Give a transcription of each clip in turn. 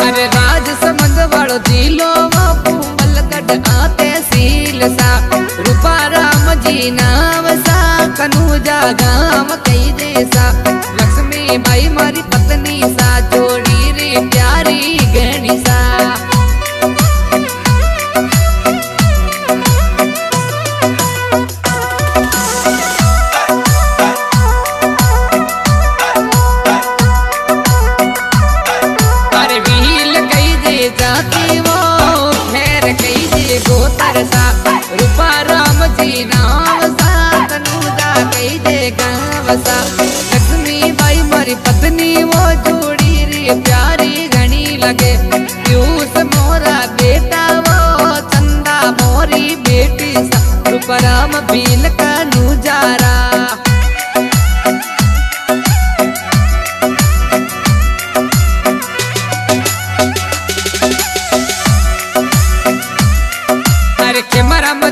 अरे राजसमंद वालो जिलो मलगढ़ आते सील सा रूपा राम जी नाम सा कनूजा गाम कई जैसा लक्ष्मी बाई मारी पत्नी सा जोड़ी रे प्यारी गहनी सा जाती वो खैर कई जे गोतर सा रूपा राम जी नाम सा कनूजा कई जे गाँव सा लक्ष्मी बाई मारी पत्नी वो जोड़ी रे प्यारी घनी लगे पीयूष मोरा बेटा वो चंदा मोरी बेटी सा रूपा राम भील कनूजारा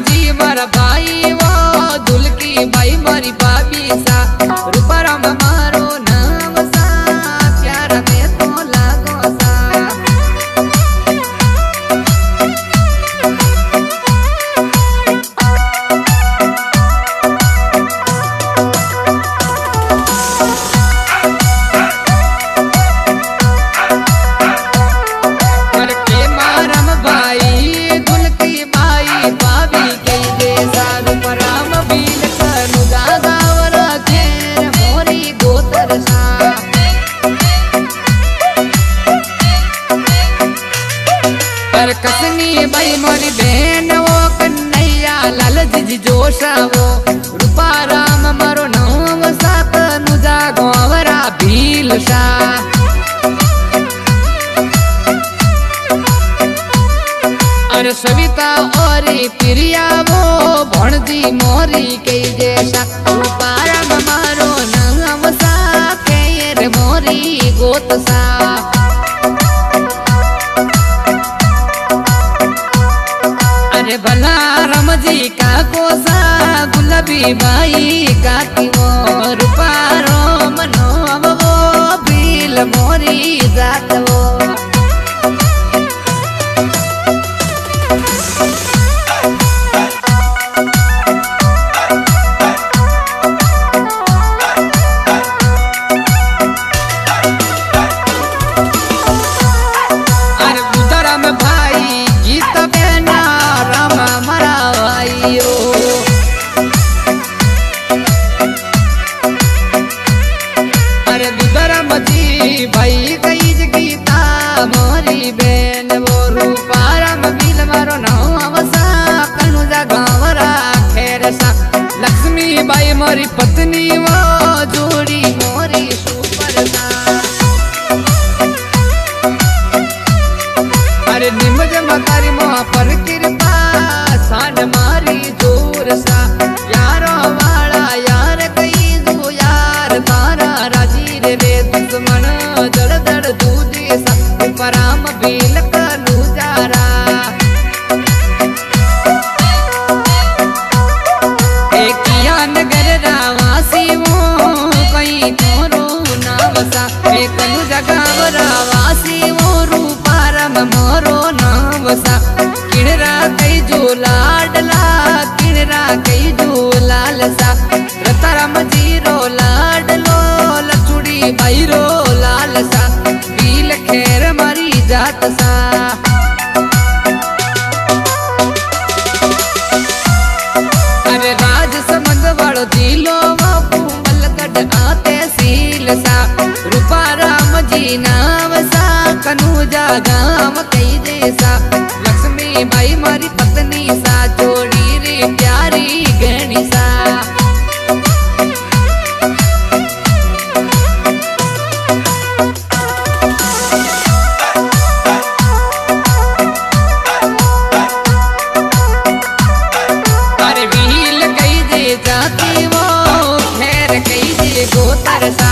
जी मारा भाई वो दुलकी भाई मारी भाभी सा रूपा राम मारो नाम सा प्यारा में तो लागो सा के मारम भाई दुलकी भाई भाभी कसनी भाई मोरी बहन वो कन्हैया लाल जी जोशा वो रूपा राम मारो नाम सा कनूजा गोवरा भील सा अरे सविता और प्रिया वो भणजी मोरी के जैसा रूपा राम मारो नाम सा के मोरी गोत सा अरे भला राम जी का कोसा गुलाबी बाई काती वो रूपा राम नाम वो भील मोरी जात वो भाई कई गीता मोरी बेन वो रूपा राम भील मारो नाम सा कनूजा गाँवरा खैर सा लक्ष्मी बाई मोरी पत्नी वो जोड़ी मोरी सुपर सा अरे निमज मतारी मोह पर कृपा सान मारी जोर सा यारो वाला यार कई जो यार तारा राजी रे दुश्मन दड़ दड़ दूजे सा राम भील कनूजारा एकिया नगर रावासी वो कई तोरो नाम सा कनूजा गाँव रावासी वो रूपा राम मोरो नाम सा किणरा कई जो लाडला किणरा कई जो लाल सा रता राम जी रो लाडलो लचुड़ी भाई रो लाल सा भील खैर मारी जात सा अरे राजसमंद वालो जिलो मलगढ़ आते सील सा रूपा राम जी नाम सा कनूजा गाम कई जैसा लक्ष्मी बाई मारी पत्नी सा जोड़ी रे प्यारी गहनी सा जाती वो खैर कई जे गोतर सा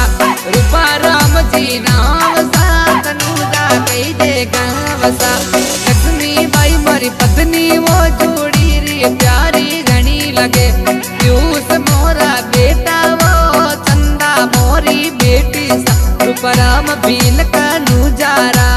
रूपा राम जी नाम सा कनूजा कई जे गाँव सा लक्ष्मी बाई मारी पत्नी वो जोड़ी रे प्यारी घनी लगे पीयूष मोरा बेटा वो चंदा मोरी बेटी सा रूपा राम भील कनूजारा।